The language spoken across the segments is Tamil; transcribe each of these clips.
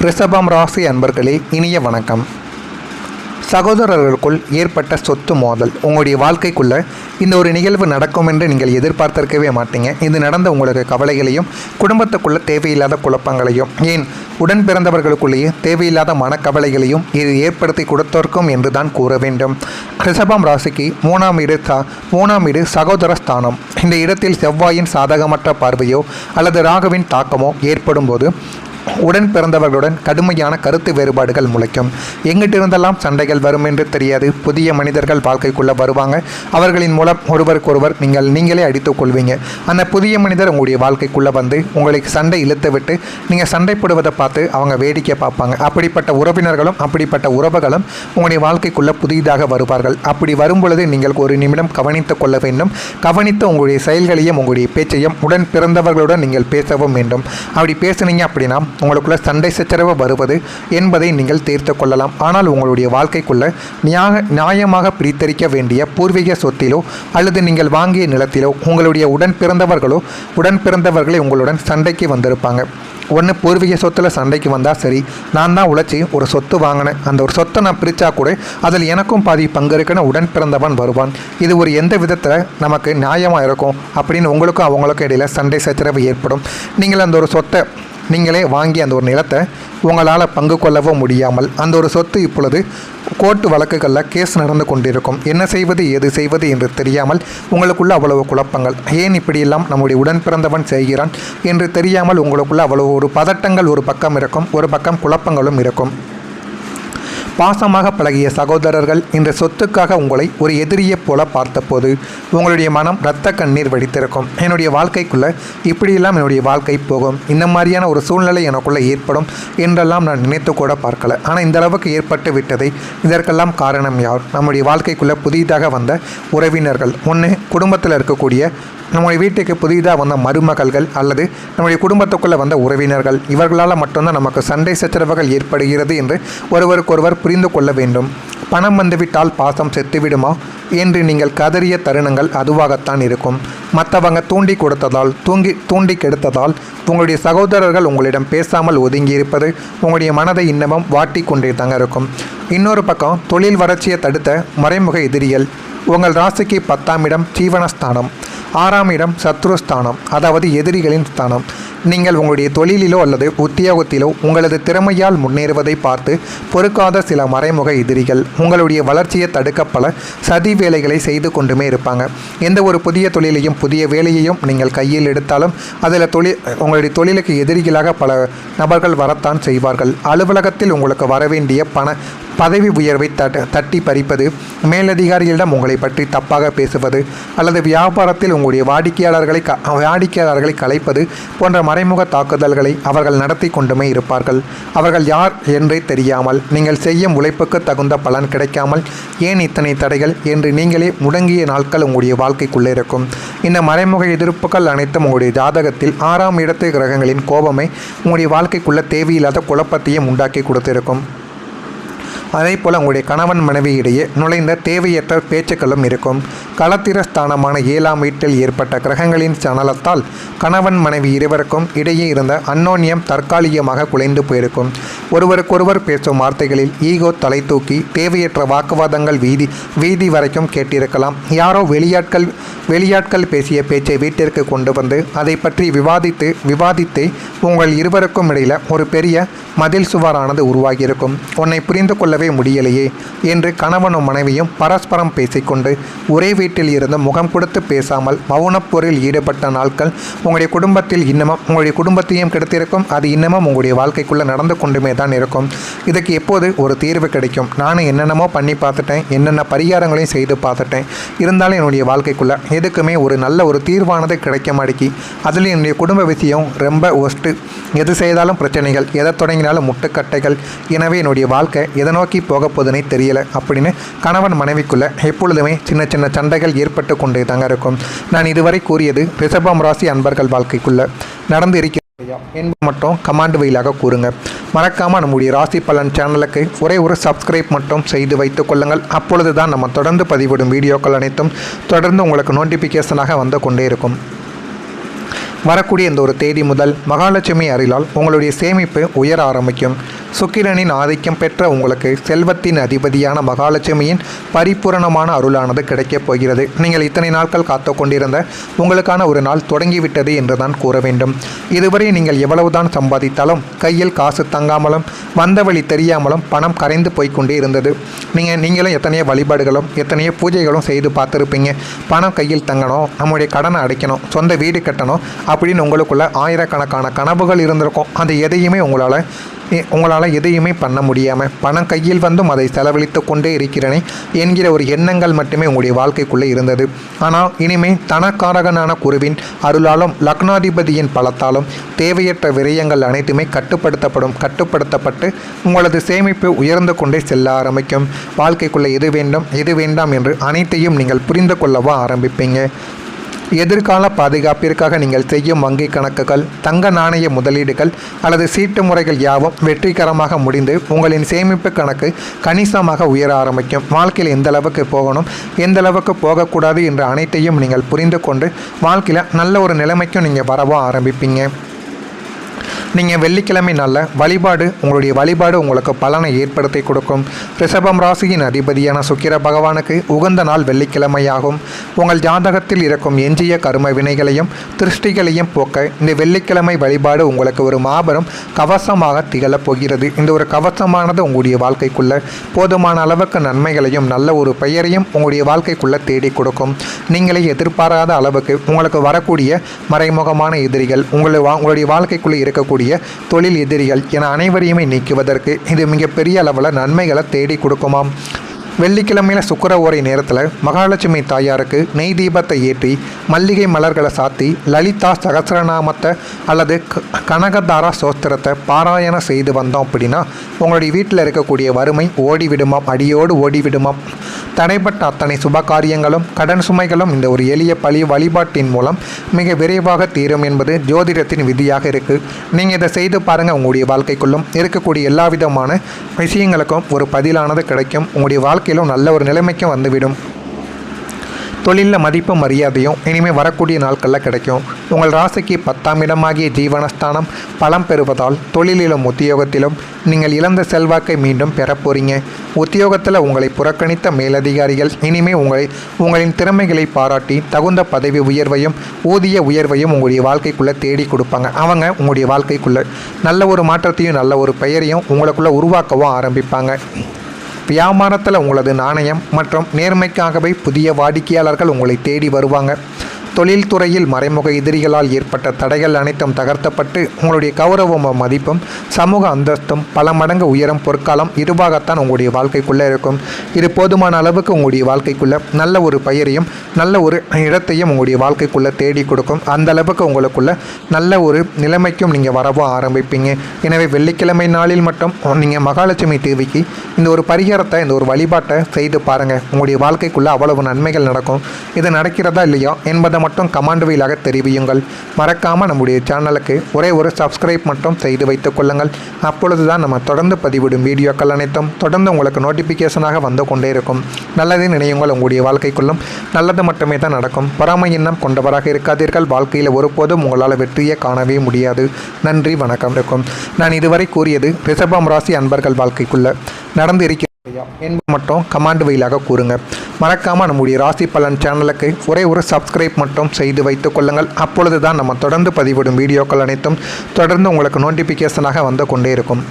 ரிஷபம் ராசி அன்பர்களே, இனிய வணக்கம். சகோதரர்களுக்குள் ஏற்பட்ட சொத்து மோதல் உங்களுடைய வாழ்க்கைக்குள்ளே இந்த ஒரு நிகழ்வு நடக்கும் என்று நீங்கள் எதிர்பார்த்திருக்கவே மாட்டீங்க. இது நடந்த உங்களுக்கு கவலைகளையும் குடும்பத்துக்குள்ளே தேவையில்லாத குழப்பங்களையும் ஏன் உடன் பிறந்தவர்களுக்குள்ளேயே தேவையில்லாத மனக்கவலைகளையும் இது ஏற்படுத்தி கொடுத்திருக்கும் என்று தான் கூற வேண்டும். ரிஷபம் ராசிக்கு மூணாம் வீடு சகோதர ஸ்தானம். இந்த இடத்தில் செவ்வாயின் சாதகமற்ற பார்வையோ அல்லது ராகுவின் தாக்கமோ ஏற்படும் போது உடன் பிறந்தவர்களுடன் கடுமையான கருத்து வேறுபாடுகள் முளைக்கும். எங்கிட்டிருந்தெல்லாம் சண்டைகள் வரும் என்று தெரியாது. புதிய மனிதர்கள் வாழ்க்கைக்குள்ளே வருவாங்க. அவர்களின் மூலம் ஒருவருக்கொருவர் நீங்களே அடித்துக் கொள்வீங்க. அந்த புதிய மனிதர் உங்களுடைய வாழ்க்கைக்குள்ளே வந்து உங்களுக்கு சண்டை இழுத்து விட்டு நீங்கள் சண்டை போடுவதை பார்த்து அவங்க வேடிக்கை பார்ப்பாங்க. அப்படிப்பட்ட உறவினர்களும் அப்படிப்பட்ட உறவுகளும் உங்களுடைய வாழ்க்கைக்குள்ளே புதிதாக வருவார்கள். அப்படி வரும் பொழுது நீங்கள் ஒரு நிமிடம் கவனித்து கொள்ள வேண்டும். கவனித்து உங்களுடைய செயல்களையும் உங்களுடைய பேச்சையும் உடன் பிறந்தவர்களுடன் நீங்கள் பேசவும் வேண்டும். அப்படி பேசுனீங்க அப்படின்னா உங்களுக்குள்ள சண்டை சச்சரவு வருவது என்பதை நீங்கள் தீர்த்து கொள்ளலாம். ஆனால் உங்களுடைய வாழ்க்கைக்குள்ள நியாயமாக பிரித்தரிக்க வேண்டிய பூர்வீக சொத்திலோ அல்லது நீங்கள் வாங்கிய நிலத்திலோ உங்களுடைய உடன் பிறந்தவர்களை உங்களுடன் சண்டைக்கு வந்திருப்பாங்க. ஒன்று பூர்வீக சொத்தில் சண்டைக்கு வந்தால் சரி, நான் தான் உழைச்சி ஒரு சொத்து வாங்கினேன், அந்த ஒரு சொத்தை நான் பிரித்தா கூட அதில் எனக்கும் பாதி பங்கு இருக்குன்னு உடன் பிறந்தவன் வருவான். இது ஒரு எந்த விதத்தில் நமக்கு நியாயமாக இருக்கும் அப்படின்னு உங்களுக்கும் அவங்களுக்கும் இடையில் சண்டை சச்சரவு ஏற்படும். நீங்கள் அந்த ஒரு சொத்தை நீங்களே வாங்கி அந்த ஒரு நிலத்தை உங்களால் பங்கு கொள்ளவும் முடியாமல் அந்த ஒரு சொத்து இப்பொழுது கோர்ட்டு வழக்குகளில் கேஸ் நடந்து கொண்டிருக்கும். என்ன செய்வது ஏது செய்வது என்று தெரியாமல் உங்களுக்குள்ள அவ்வளவு குழப்பங்கள். ஏன் இப்படியெல்லாம் நம்முடைய உடன் பிறந்தவன் செய்கிறான் என்று தெரியாமல் உங்களுக்குள்ள அவ்வளவு ஒரு பதட்டங்கள் ஒரு பக்கம் இருக்கும், ஒரு பக்கம் குழப்பங்களும் இருக்கும். பாசமாக பழகிய சகோதரர்கள் இந்த சொத்துக்காக உங்களை ஒரு எதிரியைப் போல பார்த்தபோது உங்களுடைய மனம் இரத்த கண்ணீர் வடித்திருக்கும். என்னுடைய வாழ்க்கைக்குள்ளே இப்படியெல்லாம் என்னுடைய வாழ்க்கை போகும், இந்த மாதிரியான ஒரு சூழ்நிலை எனக்குள்ளே ஏற்படும் என்றெல்லாம் நான் நினைத்து கூட பார்க்கல. ஆனால் இந்த அளவுக்கு ஏற்பட்டு விட்டதை இதற்கெல்லாம் காரணம் யார்? நம்முடைய வாழ்க்கைக்குள்ளே புதிதாக வந்த உறவினர்கள். ஒன்று குடும்பத்தில் இருக்கக்கூடிய நம்முடைய வீட்டுக்கு புதிதாக வந்த மருமகள்கள் அல்லது நம்முடைய குடும்பத்துக்குள்ளே வந்த உறவினர்கள். இவர்களால் மட்டும்தான் நமக்கு சண்டை சச்சரவுகள் ஏற்படுகிறது என்று ஒருவருக்கொருவர் புரிந்து கொள்ள வேண்டும். பணம் வந்துவிட்டால் பாசம் செத்துவிடுமா என்று நீங்கள் கதறிய தருணங்கள் அதுவாகத்தான் இருக்கும். மற்றவங்க தூண்டி கெடுத்ததால் உங்களுடைய சகோதரர்கள் உங்களிடம் பேசாமல் ஒதுங்கி இருப்பது உங்களுடைய மனதை இன்னமும் வாட்டி கொண்டே தாங்க இருக்கும். இன்னொரு பக்கம் தொழில் வளர்ச்சியை தடுத்த மறைமுக எதிரிகள். உங்கள் ராசிக்கு 10ஆம் இடம் ஜீவனஸ்தானம், 6ஆம் இடம் சத்ருஸ்தானம், அதாவது எதிரிகளின் ஸ்தானம். நீங்கள் உங்களுடைய தொழிலிலோ அல்லது உத்தியோகத்திலோ உங்களது திறமையால் முன்னேறுவதை பார்த்து பொறுக்காத சில மறைமுக எதிரிகள் உங்களுடைய வளர்ச்சியை தடுக்க பல சதி வேலைகளை செய்து கொண்டுமே இருப்பாங்க. எந்த ஒரு புதிய தொழிலையும் புதிய வேலையையும் நீங்கள் கையில் எடுத்தாலும் அதில் உங்களுடைய தொழிலுக்கு எதிரிகளாக பல நபர்கள் வரத்தான் செய்வார்கள். அலுவலகத்தில் உங்களுக்கு வரவேண்டிய பதவி உயர்வை தட்டி பறிப்பது, மேலதிகாரிகளிடம் உங்களை பற்றி தப்பாக பேசுவது அல்லது வியாபாரத்தில் உங்களுடைய வாடிக்கையாளர்களை கலைப்பது போன்ற மறைமுக தாக்குதல்களை அவர்கள் நடத்தி கொண்டுமே இருப்பார்கள். அவர்கள் யார் என்றே தெரியாமல் நீங்கள் செய்யும் உழைப்புக்கு தகுந்த பலன் கிடைக்காமல் ஏன் இத்தனை தடைகள் என்று நீங்களே முடங்கிய நாட்கள் உங்களுடைய வாழ்க்கைக்குள்ளே இருக்கும். இந்த மறைமுக எதிர்ப்புகள் அனைத்தும் உங்களுடைய ஜாதகத்தில் 6ஆம் இடத்து கிரகங்களின் கோபமே உங்களுடைய வாழ்க்கைக்குள்ள தேவையில்லாத குழப்பத்தையும் உண்டாக்கி கொடுத்திருக்கும். அதே போல் உங்களுடைய கணவன் மனைவியிடையே நுழைந்த தேவையற்ற பேச்சுக்களும் இருக்கும். களத்திரஸ்தானமான 7ஆம் வீட்டில் ஏற்பட்ட கிரகங்களின் சலனத்தால் கணவன் மனைவி இருவருக்கும் இடையே இருந்த அந்யோன்யம் தற்காலிகமாக குலைந்து போயிருக்கும். ஒருவருக்கொருவர் பேசும் வார்த்தைகளில் ஈகோ தலை தூக்கி தேவையற்ற வாக்குவாதங்கள் வீதி வரைக்கும் கேட்டிருக்கலாம். யாரோ வெளியாட்கள் பேசிய பேச்சை வீட்டிற்கு கொண்டு வந்து அதை பற்றி விவாதித்து உங்கள் இருவருக்கும் இடையில் ஒரு பெரிய மதில் சுவரானது உருவாகியிருக்கும். உன்னை புரிந்து கொள்ளவே முடியலையே என்று கணவனும் மனைவியும் பரஸ்பரம் பேசிக்கொண்டு ஒரே வீட்டில் இருந்து முகம் கொடுத்து பேசாமல் மௌனப்போரில் ஈடுபட்ட நாட்கள் உங்களுடைய குடும்பத்தையும் கெடுத்திருக்கும். அது இன்னமும் உங்களுடைய வாழ்க்கைக்குள்ளே நடந்து கொண்டுமே தான் இருக்கும். இதுக்கு எப்போது ஒரு தீர்வு கிடைக்கும்? நானும் என்னென்னமோ பண்ணி பார்த்துட்டேன், என்னென்ன பரிகாரங்களையும் செய்து பார்த்துட்டேன். இருந்தாலும் என்னுடைய வாழ்க்கைக்குள்ளே எதுக்குமே ஒரு நல்ல ஒரு தீர்வானது கிடைக்க மாட்டேங்கி. அதில் என்னுடைய குடும்ப விஷயம் ரொம்ப ஒஸ்ட்டு. எது செய்தாலும் பிரச்சனைகள், எதை தொடங்கினாலும் முட்டுக்கட்டைகள். எனவே என்னுடைய வாழ்க்கை எதை நோக்கி போக போதுனே தெரியலை அப்படின்னு கணவன் மனைவிக்குள்ளே எப்பொழுதுமே சின்ன சின்ன சண்டைகள் ஏற்பட்டு கொண்டே தாங்க இருக்கும். நான் இதுவரை கூறியது ரிஷபம் ராசி அன்பர்கள் வாழ்க்கைக்குள்ளே நடந்து இருக்கிறது என்பது மட்டும் கமாண்ட் வழியாக கூறுங்க. மறக்காமல் நம்முடைய ராசி பலன் சேனலுக்கு ஒரே ஒரு சப்ஸ்கிரைப் மட்டும் செய்து வைத்துக் கொள்ளுங்கள். அப்பொழுது தான் நம்ம தொடர்ந்து பதிவிடும் வீடியோக்கள் அனைத்தும் தொடர்ந்து உங்களுக்கு நோட்டிஃபிகேஷனாக வந்து கொண்டே இருக்கும். வரக்கூடிய இந்த ஒரு தேதி முதல் மகாலட்சுமி அருளால் உங்களுடைய சேமிப்பு உயர ஆரம்பிக்கும். சுக்கிரனின் ஆதிக்கம் பெற்ற உங்களுக்கு செல்வத்தின் அதிபதியான மகாலட்சுமியின் பரிபூரணமான அருளானது கிடைக்கப் போகிறது. நீங்கள் இத்தனை நாட்கள் காத்து கொண்டிருந்த உங்களுக்கான ஒரு நாள் தொடங்கிவிட்டது என்று தான் கூற வேண்டும். இதுவரை நீங்கள் எவ்வளவுதான் சம்பாதித்தாலும் கையில் காசு தங்காமலும் வந்த வழி தெரியாமலும் பணம் கரைந்து போய்கொண்டே இருந்தது. நீங்களும் எத்தனையோ வழிபாடுகளும் எத்தனையோ பூஜைகளும் செய்து பார்த்துருப்பீங்க. பணம் கையில் தங்கணும், நம்முடைய கடனை அடைக்கணும், சொந்த வீடு கட்டணும் அப்படின்னு உங்களுக்குள்ள ஆயிரக்கணக்கான கனவுகள் இருந்திருக்கும். அது எதையுமே உங்களால் எதையுமே பண்ண முடியாமல் பணம் கையில் வந்தும் அதை செலவழித்து கொண்டே இருக்கிறேனே என்கிற ஒரு எண்ணங்கள் மட்டுமே உங்களுடைய வாழ்க்கைக்குள்ளே இருந்தது. ஆனால் இனிமேல் தனக்காரகனான குருவின் அருளாலும் லக்னாதிபதியின் பலத்தாலும் தேவையற்ற விரயங்கள் அனைத்துமே கட்டுப்படுத்தப்பட்டு உங்களது சேமிப்பு உயர்ந்து கொண்டே செல்ல ஆரம்பிக்கும். வாழ்க்கைக்குள்ளே எது வேண்டும் எது வேண்டாம் என்று அனைத்தையும் நீங்கள் புரிந்து கொள்ளவா ஆரம்பிப்பீங்க. எதிர்கால பாதுகாப்பிற்காக நீங்கள் செய்யும் வங்கி கணக்குகள், தங்க நாணய முதலீடுகள் அல்லது சீட்டு முறைகள் யாவும் வெற்றிகரமாக முடிந்து உங்களின் சேமிப்பு கணக்கு கணிசமாக உயர ஆரம்பிக்கும். வாழ்க்கையில் எந்த அளவுக்கு போகணும், எந்த அளவுக்கு போகக்கூடாது என்ற அனைத்தையும் நீங்கள் புரிந்து கொண்டு வாழ்க்கையில் நல்ல ஒரு நிலைமைக்கும் நீங்கள் வரவோ ஆரம்பிப்பீங்க. நீங்கள் வெள்ளிக்கிழமை நல்ல உங்களுடைய வழிபாடு உங்களுக்கு பலனை ஏற்படுத்தி கொடுக்கும். ரிஷபம் ராசியின் அதிபதியான சுக்கிர பகவானுக்கு உகந்த நாள் வெள்ளிக்கிழமையாகும். உங்கள் ஜாதகத்தில் இருக்கும் எஞ்சிய கரும வினைகளையும் திருஷ்டிகளையும் போக்க இந்த வெள்ளிக்கிழமை வழிபாடு உங்களுக்கு ஒரு மாபெரும் கவசமாக திகழப் போகிறது. இந்த ஒரு கவசமானது உங்களுடைய வாழ்க்கைக்குள்ள போதுமான அளவுக்கு நன்மைகளையும் நல்ல ஒரு பெயரையும் உங்களுடைய வாழ்க்கைக்குள்ள தேடி கொடுக்கும். நீங்களே எதிர்பாராத அளவுக்கு உங்களுக்கு வரக்கூடிய மறைமுகமான எதிரிகள், உங்களுடைய வாழ்க்கைக்குள்ளே இருக்கக்கூடிய தொழில் எதிரிகள் என அனைவரையுமே நீக்குவதற்கு இது மிகப்பெரிய அளவில் நன்மைகளை தேடி கொடுக்குமாம். வெள்ளிக்கிழமையில் சுக்கிர ஓரை நேரத்தில் மகாலட்சுமி தாயாருக்கு நெய் தீபத்தை ஏற்றி மல்லிகை மலர்களை சாத்தி லலிதா சகசிரநாமத்தை அல்லது கனகதாரா சோஸ்திரத்தை பாராயணம் செய்து வந்தோம் அப்படின்னா உங்களுடைய வீட்டில் இருக்கக்கூடிய வறுமை ஓடிவிடுமாம், அடியோடு ஓடிவிடுமாம். தடைப்பட்ட அத்தனை சுப காரியங்களும் கடன் சுமைகளும் இந்த ஒரு எளிய வழிபாட்டின் மூலம் மிக விரைவாக தீரும் என்பது ஜோதிடத்தின் விதியாக இருக்குது. நீங்கள் இதை செய்து பாருங்கள். உங்களுடைய வாழ்க்கைக்குள்ளும் இருக்கக்கூடிய எல்லா விதமான விஷயங்களுக்கும் ஒரு பதிலானது கிடைக்கும். உங்களுடைய வாழ்க்கையிலும் நல்ல ஒரு நிலைமைக்கும் வந்துவிடும். தொழிலில் மதிப்பு மரியாதையும் இனிமேல் வரக்கூடிய நாட்களில் கிடைக்கும். உங்கள் ராசிக்கு 10ஆம் இடமாகிய ஜீவனஸ்தானம் பலம் பெறுவதால் தொழிலிலும் உத்தியோகத்திலும் நீங்கள் இழந்த செல்வாக்கை மீண்டும் பெறப்போறீங்க. உத்தியோகத்தில் உங்களை புறக்கணித்த மேலதிகாரிகள் இனிமேல் உங்களின் திறமைகளை பாராட்டி தகுந்த பதவி உயர்வையும் ஊதிய உயர்வையும் உங்களுடைய வாழ்க்கைக்குள்ளே தேடி கொடுப்பாங்க. அவங்க உங்களுடைய வாழ்க்கைக்குள்ளே நல்ல ஒரு மாற்றத்தையும் நல்ல ஒரு பெயரையும் உங்களுக்குள்ளே உருவாக்கவும் ஆரம்பிப்பாங்க. வியாபாரத்தில் உங்களது நாணயம் மற்றும் நேர்மைக்காகவே புதிய வாடிக்கையாளர்கள் உங்களை தேடி வருவாங்க. தொழில்துறையில் மறைமுக எதிரிகளால் ஏற்பட்ட தடைகள் அனைத்தும் தகர்த்தப்பட்டு உங்களுடைய கௌரவமும் மதிப்பும் சமூக அந்தஸ்தும் பல மடங்கு உயரும் பொற்காலம் இதுவாகத்தான் உங்களுடைய வாழ்க்கைக்குள்ளே இருக்கும். இது போதுமான அளவுக்கு உங்களுடைய வாழ்க்கைக்குள்ளே நல்ல ஒரு பெயரையும் நல்ல ஒரு இடத்தையும் உங்களுடைய வாழ்க்கைக்குள்ளே தேடி கொடுக்கும். அந்த அளவுக்கு உங்களுக்குள்ள நல்ல ஒரு நிலைமைக்கும் நீங்கள் வரவும் ஆரம்பிப்பீங்க. எனவே வெள்ளிக்கிழமை நாளில் மட்டும் நீங்கள் மகாலட்சுமி தேவிக்கு இந்த ஒரு பரிகாரத்தை, இந்த ஒரு வழிபாட்டை செய்து பாருங்கள். உங்களுடைய வாழ்க்கைக்குள்ளே அவ்வளவு நன்மைகள் நடக்கும். இது நடக்கிறதா இல்லையா என்பதை மட்டும் கமெண்ட் வழியாக தெரிவியுங்கள். மறக்காமல் நம்முடைய சேனலுக்கு ஒரே ஒரு சப்ஸ்கிரைப் மட்டும் செய்து வைத்துக் கொள்ளுங்கள். அப்பொழுது தான் நம்ம தொடர்ந்து பதிவிடும் வீடியோக்கள் அனைத்தும் தொடர்ந்து உங்களுக்கு நோட்டிஃபிகேஷனாக வந்து கொண்டே இருக்கும். நல்லதே நினையுங்கள். உங்களுடைய வாழ்க்கைக்குள்ளும் நல்லது மட்டுமே தான் நடக்கும். பொறாமை எண்ணம் கொண்டவராக இருக்காதீர்கள். வாழ்க்கையில் ஒருபோதும் உங்களால் வெற்றியை காணவே முடியாது. நன்றி, வணக்கம். இருக்கும் நான் இதுவரை கூறியது ரிஷபம் ராசி அன்பர்கள் வாழ்க்கைக்குள்ள நடந்து இருக்கிற என்பது மட்டும் கமாண்ட் வழியாக கூறுங்க. மறக்காமல் நம்முடைய ராசி பலன் சேனலுக்கு ஒரே ஒரு சப்ஸ்கிரைப் மட்டும் செய்து வைத்துக் கொள்ளுங்கள். அப்பொழுது தான் நம்ம தொடர்ந்து பதிவிடும் வீடியோக்கள் அனைத்தும் தொடர்ந்து உங்களுக்கு நோட்டிஃபிகேஷனாக வந்து கொண்டே இருக்கும்.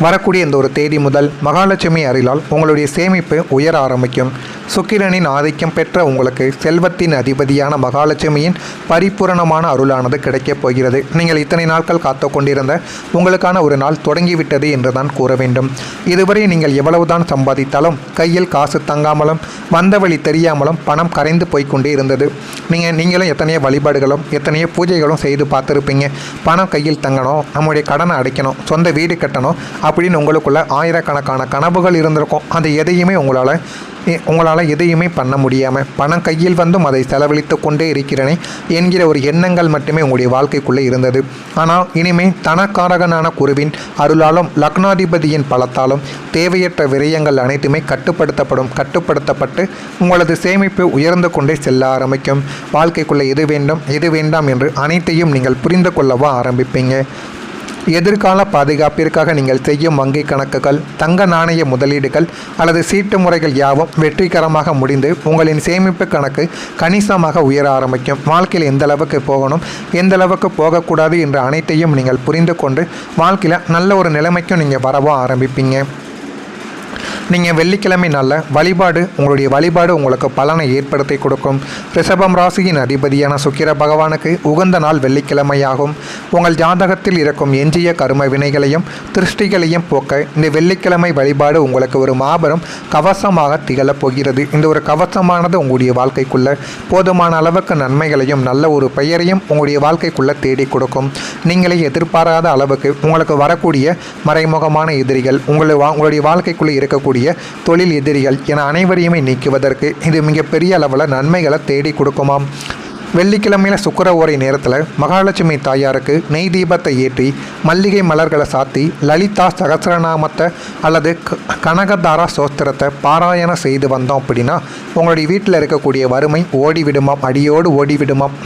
வரக்கூடிய இந்த ஒரு தேதி முதல் மகாலட்சுமி அருளால் உங்களுடைய சேமிப்பு உயர ஆரம்பிக்கும். சுக்கிரனின் ஆதிக்கம் பெற்ற உங்களுக்கு செல்வத்தின் அதிபதியான மகாலட்சுமியின் பரிபூரணமான அருளானது கிடைக்கப் போகிறது. நீங்கள் இத்தனை நாட்கள் காத்து கொண்டிருந்த உங்களுக்கான ஒரு நாள் தொடங்கிவிட்டது என்று தான் கூற வேண்டும். இதுவரை நீங்கள் எவ்வளவுதான் சம்பாதித்தாலும் கையில் காசு தங்காமலும் வந்த வழி தெரியாமலும் பணம் கரைந்து போய்கொண்டே இருந்தது. நீங்களும் எத்தனையோ வழிபாடுகளும் எத்தனையோ பூஜைகளும் செய்து பார்த்துருப்பீங்க. பணம் கையில் தங்கணும், நம்முடைய கடனை அடைக்கணும், சொந்த வீடு கட்டணும் அப்படின்னு உங்களுக்குள்ள ஆயிரக்கணக்கான கனவுகள் இருந்திருக்கும். அது எதையுமே உங்களால் எதையுமே பண்ண முடியாமல் பணம் கையில் வந்தும் அதை செலவழித்து கொண்டே இருக்கிறேனே என்கிற ஒரு எண்ணங்கள் மட்டுமே உங்களுடைய வாழ்க்கைக்குள்ளே இருந்தது. ஆனால் இனிமேல் தனக்காரகனான குருவின் அருளாலும் லக்னாதிபதியின் பலத்தாலும் தேவையற்ற விரயங்கள் அனைத்துமே கட்டுப்படுத்தப்பட்டு உங்களது சேமிப்பு உயர்ந்து கொண்டே செல்ல ஆரம்பிக்கும். வாழ்க்கைக்குள்ளே எது வேண்டும் எது வேண்டாம் என்று அனைத்தையும் நீங்கள் புரிந்து கொள்ளவா ஆரம்பிப்பீங்க. எதிர்கால பாதுகாப்பிற்காக நீங்கள் செய்யும் வங்கி கணக்குகள், தங்க நாணய முதலீடுகள் அல்லது சீட்டு முறைகள் யாவும் வெற்றிகரமாக முடிந்து உங்களின் சேமிப்பு கணக்கு கணிசமாக உயர ஆரம்பிக்கும். வாழ்க்கையில் எந்த அளவுக்கு போகணும், எந்த அளவுக்கு போகக்கூடாது என்ற அனைத்தையும் நீங்கள் புரிந்து கொண்டு வாழ்க்கையில் நல்ல ஒரு நிலைமைக்கும் நீங்கள் வரவும் ஆரம்பிப்பீங்க. நீங்கள் வெள்ளிக்கிழமை நல்ல உங்களுடைய வழிபாடு உங்களுக்கு பலனை ஏற்படுத்தி கொடுக்கும். ரிஷபம் ராசியின் அதிபதியான சுக்கிர பகவானுக்கு உகந்த நாள் வெள்ளிக்கிழமையாகும். உங்கள் ஜாதகத்தில் இருக்கும் எஞ்சிய கரும வினைகளையும் திருஷ்டிகளையும் போக்க இந்த வெள்ளிக்கிழமை வழிபாடு உங்களுக்கு ஒரு மாபெரும் கவசமாக திகழப் போகிறது. இந்த ஒரு கவசமானது உங்களுடைய வாழ்க்கைக்குள்ள போதுமான அளவுக்கு நன்மைகளையும் நல்ல ஒரு பெயரையும் உங்களுடைய வாழ்க்கைக்குள்ள தேடி கொடுக்கும். நீங்களே எதிர்பாராத அளவுக்கு உங்களுக்கு வரக்கூடிய மறைமுகமான எதிரிகள், உங்களுடைய வாழ்க்கைக்குள்ளே இருக்கக்கூடிய தொழில் எதிரிகள் என அனைவரையுமே நீக்குவதற்கு இது மிகப்பெரிய அளவில் நன்மைகளை தேடி கொடுக்குமாம். வெள்ளிக்கிழமையில் சுக்கிர ஓரை நேரத்தில் மகாலட்சுமி தாயாருக்கு நெய் தீபத்தை ஏற்றி மல்லிகை மலர்களை சாத்தி லலிதா சகசிரநாமத்தை அல்லது கனகதாரா சோஸ்திரத்தை பாராயணம் செய்து வந்தோம் அப்படின்னா உங்களுடைய வீட்டில் இருக்கக்கூடிய வறுமை ஓடிவிடுமாம், அடியோடு ஓடிவிடுமாம்.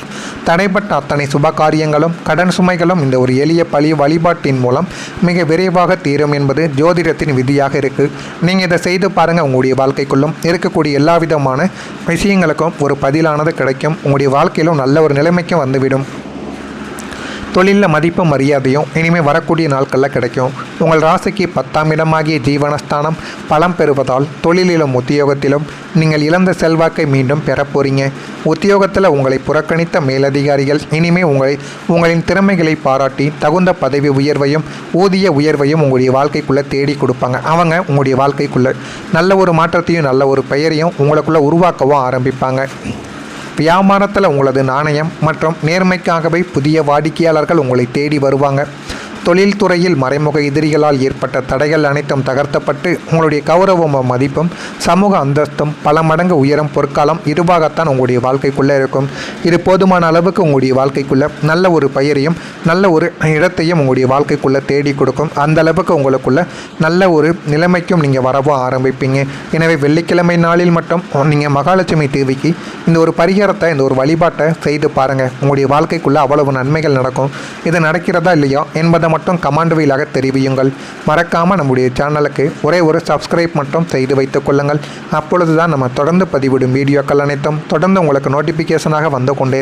தடைப்பட்ட அத்தனை சுப காரியங்களும் கடன் சுமைகளும் இந்த ஒரு எளிய வழிபாட்டின் மூலம் மிக விரைவாக தீரும் என்பது ஜோதிடத்தின் விதியாக இருக்குது. நீங்கள் இதை செய்து பாருங்கள். உங்களுடைய வாழ்க்கைக்குள்ளும் இருக்கக்கூடிய எல்லா விதமான விஷயங்களுக்கும் ஒரு பதிலானது கிடைக்கும். உங்களுடைய வாழ்க்கையிலும் நல்ல ஒரு நிலைமைக்கும் வந்துவிடும். தொழிலில் மதிப்பும் மரியாதையும் இனிமேல் வரக்கூடிய நாட்களில் கிடைக்கும். உங்கள் ராசிக்கு 10ஆம் இடமாகிய ஜீவனஸ்தானம் பலம் பெறுவதால் தொழிலிலும் உத்தியோகத்திலும் நீங்கள் இழந்த செல்வாக்கை மீண்டும் பெற போகிறீங்க. உத்தியோகத்தில் உங்களை புறக்கணித்த மேலதிகாரிகள் இனிமேல் உங்களின் திறமைகளை பாராட்டி தகுந்த பதவி உயர்வையும் ஊதிய உயர்வையும் உங்களுடைய வாழ்க்கைக்குள்ளே தேடி கொடுப்பாங்க. அவங்க உங்களுடைய வாழ்க்கைக்குள்ளே நல்ல ஒரு மாற்றத்தையும் நல்ல ஒரு பெயரையும் உங்களுக்குள்ளே உருவாக்கவும் ஆரம்பிப்பாங்க. வியாபாரத்தில் உங்களது நாணயம் மற்றும் நேர்மைக்காகவே புதிய வாடிக்கையாளர்கள் உங்களை தேடி வருவாங்க. தொழில்துறையில் மறைமுக எதிரிகளால் ஏற்பட்ட தடைகள் அனைத்தும் தகர்த்தப்பட்டு உங்களுடைய கௌரவமும் மதிப்பும் சமூக அந்தஸ்தும் பல மடங்கு உயரும் பொற்காலம் இதுவாகத்தான் உங்களுடைய வாழ்க்கைக்குள்ளே இருக்கும். இது போதுமான அளவுக்கு உங்களுடைய வாழ்க்கைக்குள்ளே நல்ல ஒரு பெயரையும் நல்ல ஒரு இடத்தையும் உங்களுடைய வாழ்க்கைக்குள்ளே தேடி கொடுக்கும். அந்த அளவுக்கு உங்களுக்குள்ள நல்ல ஒரு நிலைமைக்கும் நீங்கள் வரவும் ஆரம்பிப்பீங்க. எனவே வெள்ளிக்கிழமை நாளில் மட்டும் நீங்கள் மகாலட்சுமி தேவிக்கு இந்த ஒரு பரிகாரத்தை, இந்த ஒரு வழிபாட்டை செய்து பாருங்கள். உங்களுடைய வாழ்க்கைக்குள்ளே அவ்வளவு நன்மைகள் நடக்கும். இது நடக்கிறதா இல்லையா என்பதை மட்டும் கமெண்ட் வாயிலாக தெரிவியுங்கள். மறக்காமல் நம்முடைய சேனலுக்கு ஒரே ஒரு சப்ஸ்கிரைப் மட்டும் செய்து வைத்துக் கொள்ளுங்கள். அப்பொழுது தான் நம்ம தொடர்ந்து பதிவிடும் வீடியோக்கள் அனைத்தும் தொடர்ந்து உங்களுக்கு நோட்டிஃபிகேஷனாக வந்து கொண்டே